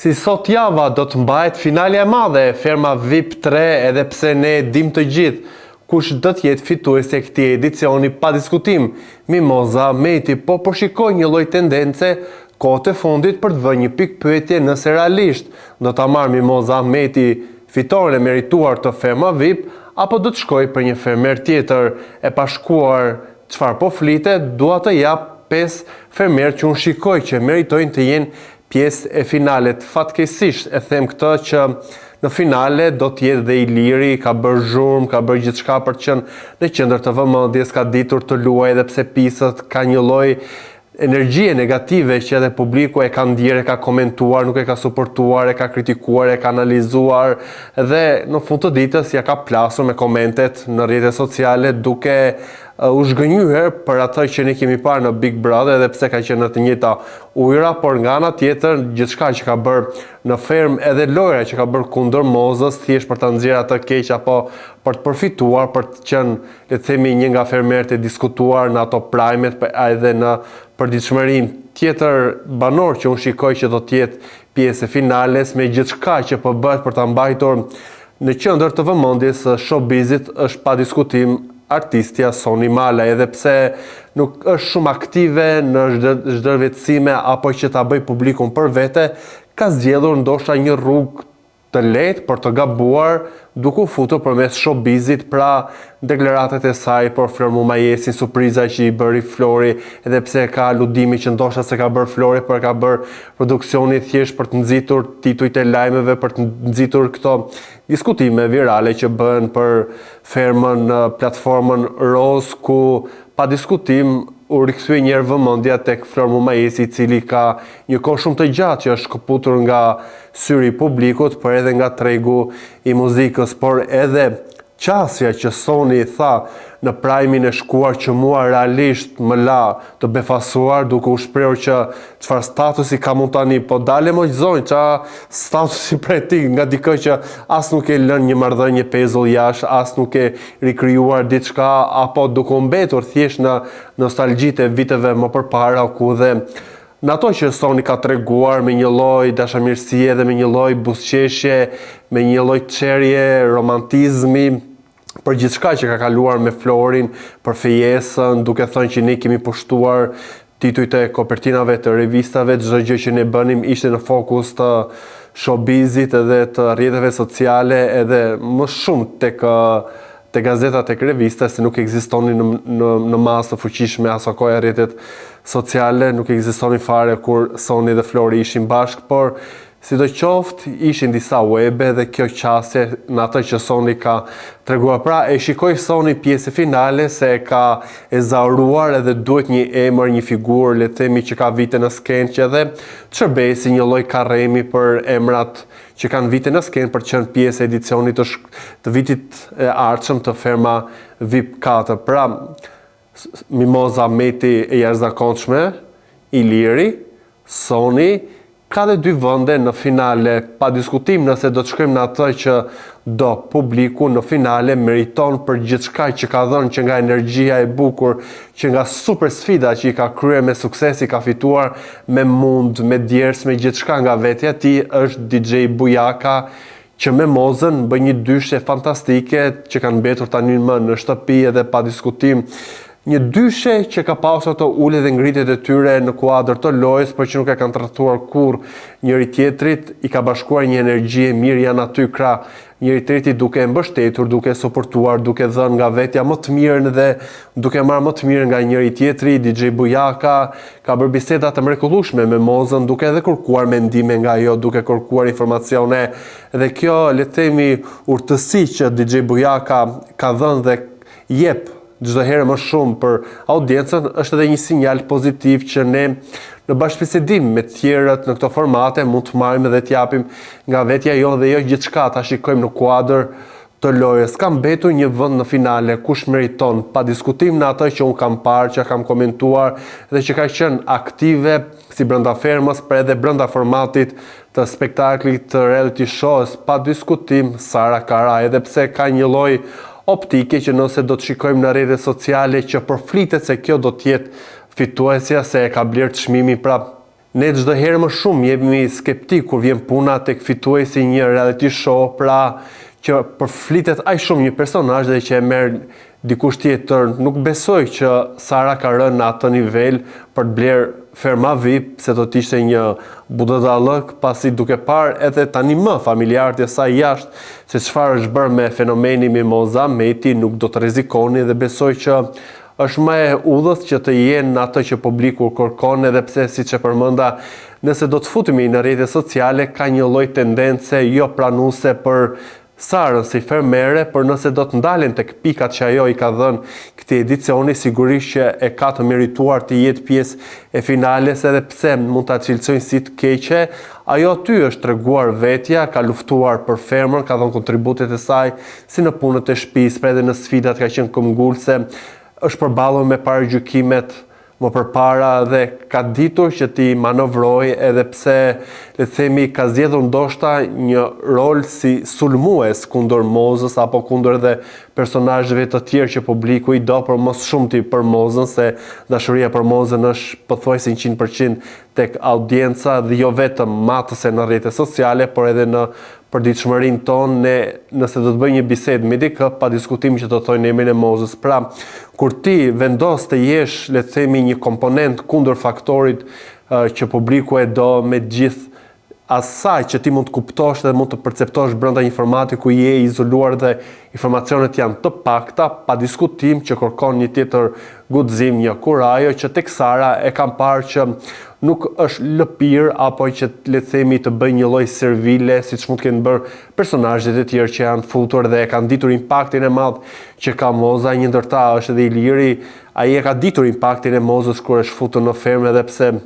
Si sot java do të mbahet finalja e madhe e Ferma VIP 3 edhe pse ne dim të gjithë kush do të jetë fituesi e këtij edicioni pa diskutim. Mimoza Meti po përshikoj një lloj tendence kohët e fundit për të vënë një pikë pyetje nëse realisht do ta marrë Mimoza Meti fitoren e merituar të Ferma VIP apo do të shkojë për një fermer tjetër. E pa shkuar çfarë po flitet, dua të jap 5 fermer që unë shikoj që meritojnë të jenë pjesë e finalet. Fatkeqësisht e them këtë që në finale do të jetë dhe Iliri, ka bërë zhurmë, ka bërë gjithçka për të qenë në qendër të vëmendjes, ka ditur të luajë edhe pse pisët ka një lloj energjie negative që edhe publiku e ka ndjerë, e ka komentuar, nuk e ka suportuar, e ka kritikuar, e ka analizuar dhe në fund të ditës ja ka plasur me komentet në rrjetet sociale duke u zhgënjyer për atë që ne kemi parë në Big Brother, edhe pse ka qenë në të njëjta ujëra, por nga ana tjetër gjithçka që ka bërë në ferm edhe lojra që ka bërë kundër Mozës thjesht për ta nxjerrë atë keq apo për të përfituar, për të qenë, le të themi, një nga fermerët e diskutuar në ato primet edhe në përditshmërinë. Tjetër banor që unë shikoj që do të jetë pjesë e finales me gjithçka që po bëhet për ta mbajtur në qendër të vëmendjes së showbizit është pa diskutim artistja Soni Mala, edhe pse nuk është shumë aktive në zhdërvjetësime apo që ta bëj publikun për vete, ka zgjedhur ndoshta një rrugë të lehtë për të gabuar, duke u futur përmes showbizit, pra deklaratat e saj për Flor Mumajesin, surpriza që i bëri Flori, edhe pse ka aludimi që ndoshta se ka bërë Flori, por ka bërë produksioni thjesht për të nxitur titujt e lajmeve, për të nxitur këto diskutime virale që bëhen për fermën në platformën Roz, ku pa diskutim u rikthye njëherë vëmendja tek Flor Mumajesi, i cili ka një kohë shumë të gjatë që është shkëputur nga syri i publikut, por edhe nga tregu i muzikës, por edhe qasja që Soni tha në prajmin e shkuar që mua realisht më la të befasuar, duke u shprehur që çfarë statusi ka mund tani, po dale më zonjë, çfarë statusi prej ti, nga dikë që as nuk e lënë një marrëdhënie pezull jashtë, as nuk e rikrijuar diçka, apo duke u mbetur thjesht në nostalgjitë e viteve më përpara, ku dhe në ato që Soni ka treguar me një lloj dashamirësie dhe me një lloj buzëqeshje, me një lloj çerje, romantizmi, për gjithçka që ka kaluar me Florin, për fejesën, duke thënë që ne kemi pushtuar titujt e kopertinave të revistave, çdo gjë që ne bënim ishte në fokus të showbizit edhe të rrjeteve sociale, edhe më shumë tek gazetat, tek revistat, se nuk ekzistonin në masë të fuqishme aso kohë rrjetet sociale, nuk ekzistonin fare kur Soni dhe Flori ishin bashkë, por sidoqoftë ishin disa webe dhe kjo qasje në atë që Soni ka treguar. Pra e shikoj Soni pjesë finale se ka ezauruar edhe duhet një emër, një figurë, le të themi, që ka vite në skenë, që edhe të shërbejë si një lloj karremi për emrat që kanë vite në skenë për të qenë pjesë e edicionit të vitit e ardhshëm të Ferma VIP 4. Pra Mimoza Meti e jashtëzakonshme, Iliri, Soni, ka dhe 2 vende në finale, pa diskutim nëse do të shkojmë në atë që do publiku në finale meriton për gjithçka që ka dhënë, që nga energjia e bukur, që nga super sfida që i ka kryer me sukses, i ka fituar me mund, me djers, me gjithçka nga vetja ti, është DJ Bujaka, që me Mozën bën një dyshje fantastike që kanë mbetur tani më në shtëpi edhe pa diskutim. Një dyshje që ka pasur të ulje dhe ngritjet e tyre në kuadër të lojës, por që nuk e kanë trajtuar kurrë njëri tjetrit, i ka bashkuar një energji e mirë, janë aty krah njëri tjetrit duke e mbështetur, duke suportuar, duke dhënë nga vetja më të mirën dhe duke marrë më të mirën nga njëri tjetri. DJ Bujaka ka bërë biseda të mrekullueshme me Mozën, duke edhe kërkuar mendime nga ajo, duke kërkuar informacione, dhe kjo, le të themi, urtësi që DJ Bujaka ka dhënë dhe jep çdo herë më shumë për audiencën, është edhe një sinjal pozitiv që ne në bashkëbisedim me të tjerët në këto formate mund të marrim dhe të japim nga vetja jonë dhe jo gjithçka ta shikojmë në kuadër të lojës. Ka mbetur një vend në finale, kush meriton, pa diskutim në atë që unë kam parë, që kam komentuar dhe që ka qenë aktive si brenda fermës, për edhe brenda formatit të spektaklit të reality shows, pa diskutim Sara Kara, edhe pse ka një lloj optike që nëse do të shikojmë në rrjetet sociale që përflitet se kjo do të jetë fituesja, se e ka blerë çmimin, pra Ne çdo herë më shumë jemi skeptik kur vjen puna tek fituesi një reality show, pra që përflitet aq shumë një personazh dhe që e merr dikush tjetër. Nuk besoj që Sara ka rënë në atë nivel për të bler ferma VIP, se do të ishte një budallëk, pasi duke parë edhe tani më familjarët e saj jashtë se çfarë është bërë me fenomeni Mimoza Meti, nuk do të rrezikoni dhe besoj që është më e udhës që të jenë atë që publiku kërkon, edhe pse siç e përmenda, nëse do të futemi në rrjetet sociale ka një lloj tendence jo pranuese për Sarën si fermere, por nëse do të ndalen tek pikat që ajo i ka dhënë këtij edicioni, sigurisht që e ka të merituar të jetë pjesë e finales, edhe pse mund ta cilësojnë si të keqe. Ajo aty është treguar vetja, ka luftuar për fermën, ka dhënë kontributet e saj si në punët e shtëpisë, por edhe në sfidat ka qenë këmbgulse, është përballur me paragjykimet më përpara dhe ka ditur që ti manovroj, edhe pse le të themi ka zgjedhur ndoshta një rol si sulmues kundër Mozës apo kundër edhe personazheve të tjerë që publiku i do, por mos shumti për Mozën, se dashuria për Mozën është pothuajse 100% tek audienca dhe jo vetëm matëse në rrjetet sociale, por edhe në përditshmërinë tonë. Ne nëse do të bëj një bisedë me dikë, pa diskutim që do të thojnë emrin e Mozës. Pra, kur ti vendos të jesh, le të themi, një komponent kundër faktorit që publiku e do, me gjithë asaj që ti mund të kuptosh dhe mund të perceptosh brenda një formati ku je izoluar dhe informacionet janë të pakta, pa diskutim që kërkon një tjetër guxim, një kurajo që tek Sara e kam parë që nuk është lëpir apo që le të themi të bëj një lloj servile siç mund të kenë bërë personazhet e tjerë që janë futur dhe e kanë ditur impaktin e madh që ka Moza. Një ndër ta është edhe Iliri, ai e ka ditur impaktin e Mozës kur është futur në fermë, edhe pse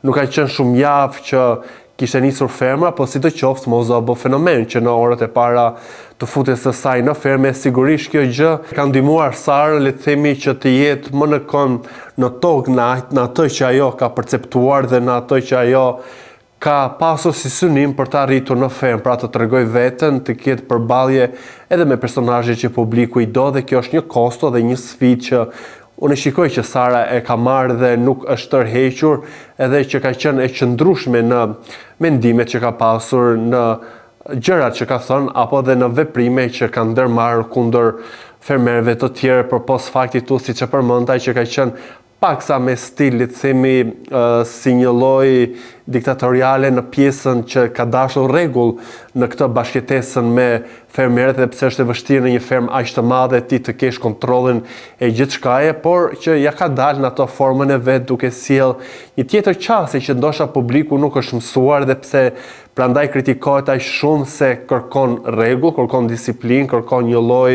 nuk ka qenë shumë javë që kishte nisur ferma, po si të qoftë Moza bë fenomen që në orët e para të futjes së saj në fermë. Sigurisht kjo gjë ka ndihmuar Sarën, le të themi, që të jetë më në kënd në tokë në atë që ajo ka perceptuar dhe në atë që ajo ka pasur si synim për të arritur në fermë, pra të tregoj veten, të ketë përballje edhe me personazhe që publiku i do, dhe kjo është një kosto dhe një sfidë që unë shikoj që Sara e ka marrë dhe nuk është tërhequr, edhe që ka qenë e qëndrueshme në mendimet që ka pasur, në gjërat që ka thënë, apo dhe në veprime që ka ndërmarrë kundër fermerëve të tjerë, për post fakti tu, siç e përmendaj, që ka qenë paksa me stil, le të themi, si një lloj diktatoriale në pjesën që ka dashur rregull në këtë bashkëtesën me fermerët, dhe pse është e vështirë në një fermë aq të madhe ti të kesh kontrollin e gjithçkaje, por që ja ka dalë në ato formën e vet, duke sjell një tjetër qasje që ndoshta publiku nuk është mësuar, dhe pse prandaj kritikohet aq shumë, se kërkon rregull, kërkon disiplinë, kërkon një lloj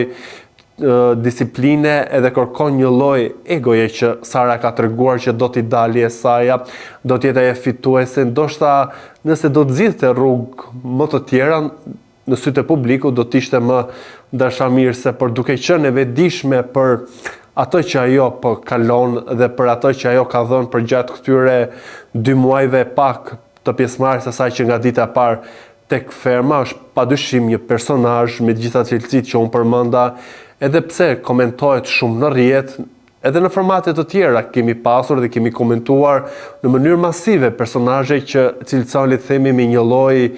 disipline, edhe kërkon një lloj egoje që Sara ka treguar që do t'i dalë e saja, do të jetë ajo fituese. Ndoshta nëse do të zgjidhte rrugë më të tjera në sytë e publikut, do të ishte më dashamirëse, por duke qenë e vetëdijshme për atë që ajo po kalon dhe për atë që ajo ka dhënë për gjatë këtyre 2 muajve pak të pjesëmarrjes së saj që nga dita e parë tek ferma, është padyshim një personazh me të gjitha cilësitë që unë përmenda, edhe pse komentohet shumë në rrjet, edhe në formate të tjera kemi pasur dhe kemi komentuar në mënyrë masive personazhe që cilësojnë, le të themi, me një lloj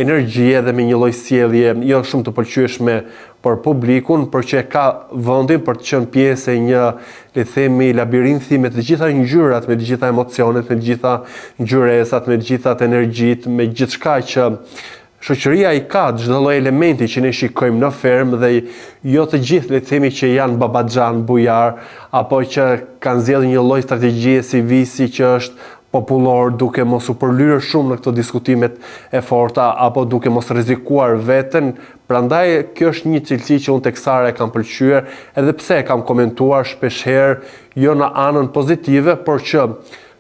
energjie dhe me një lloj sjellje jo shumë të pëlqyeshme për publikun, por që ka vendin për të qenë pjesë e një, le të themi, labirinthi me të gjitha ngjyrat, me të gjitha emocionet, me të gjitha ngjyresat, me të gjitha energjitë, me gjithçka që shoqëria i ka, çdo lloj elementi që ne shikojmë në fermë, dhe jo të gjithë, le të themi, që janë babaxhan, bujar, apo që kanë zgjedhur një lloj strategjie si visi që është popullor, duke mos u përlyrë shumë në këto diskutimet e forta, apo duke mos rrezikuar veten. Prandaj kjo është një cilësi që unë tek Sara e kam pëlqyer, edhe pse e kam komentuar shpeshherë jo në anën pozitive, por që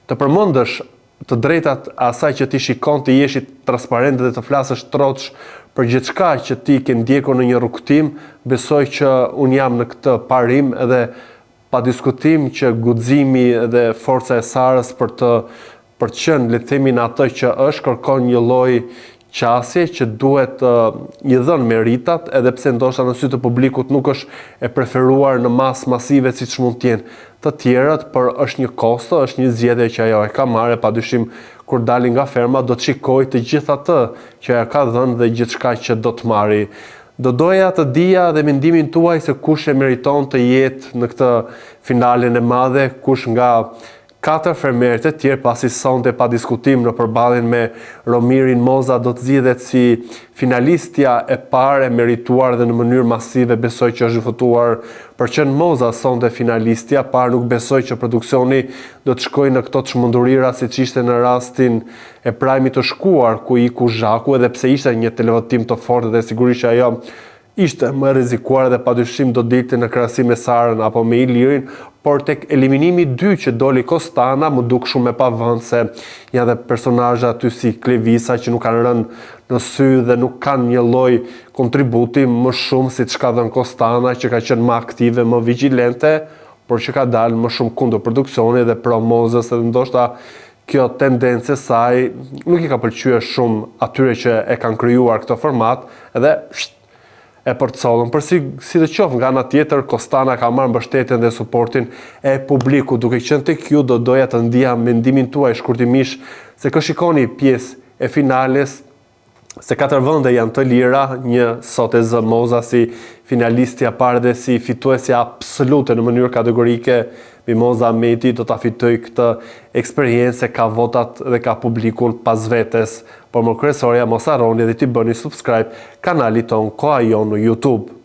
të përmendësh të drejtat asaj që ti shikon, të jesh transparent dhe të flasësh trotsh për gjithçka që ti ke ndjekur në një rrugtim. Besoj që unë jam në këtë parim, edhe pa diskutim që guximi dhe forca e Sarës për të qenë, le të themi, në atë që është, kërkon një lloj qasje që duhet i dhënë meritat, edhe pse ndoshta në sy të publikut nuk është e preferuar në masë masive siç mund të jenë të tjerat, por është një kosto, është një zgjedhje që ajo e ka marrë, padyshim kur dalin nga ferma, do të shikoj të gjitha të që ja ka dhënë dhe gjithçka që do të marri. Do doja të dija dhe mendimin tuaj se kush e meriton të jetë në këtë finalen e madhe, kush nga 4 fermerët e tjerë, pasi sonte pa diskutim në përballjen me Romirin Moza do të zgjidhet si finalistja e parë e merituar dhe në mënyrë masive besoj që është votuar për qenë Moza sonte finalistja e parë, nuk besoj që produksioni do të shkojë në këto çmendurira siç ishte në rastin e Prajmit të shkuar ku iku Zhaku, edhe pse ishte një televotim të fortë dhe sigurisht që ajo ishte më rrezikuar dhe padyshim do dilte në krahasim me Sarën apo me Ilirin, por tek eliminimi 2 që doli Kostana më duk shumë e pavënd se janë dhe personazhe aty si Klevisa që nuk kanë rënë në sy dhe nuk kanë një lloj kontributi më shumë siç ka dhënë Kostana që ka qenë më aktive, më vigjilente, por që ka dalë më shumë kundër produksionit dhe pro Mozës, edhe ndoshta kjo tendencë e saj nuk i ka pëlqyer shumë atyre që e kanë krijuar këtë format, edhe e përcollën. Për si të qoftë nga ana tjetër, Kostana ka marrë mbështetjen dhe suportin e publikut. Duke qenë tek ju, do doja të ndija mendimin tuaj shkurtimisht se kë shikoni pjesë e finales, se 4 vende janë të lira, një sot e zë Moza si finalistja parë dhe si fituesja absolute në mënyrë kategorike. Mimoza Meti do ta fitoj këtë eksperiencë, ka votat dhe ka publikun pas vetes. Por më kryesorja mos harroni dhe t'i bëni subscribe kanalit ton Koha Jon në YouTube.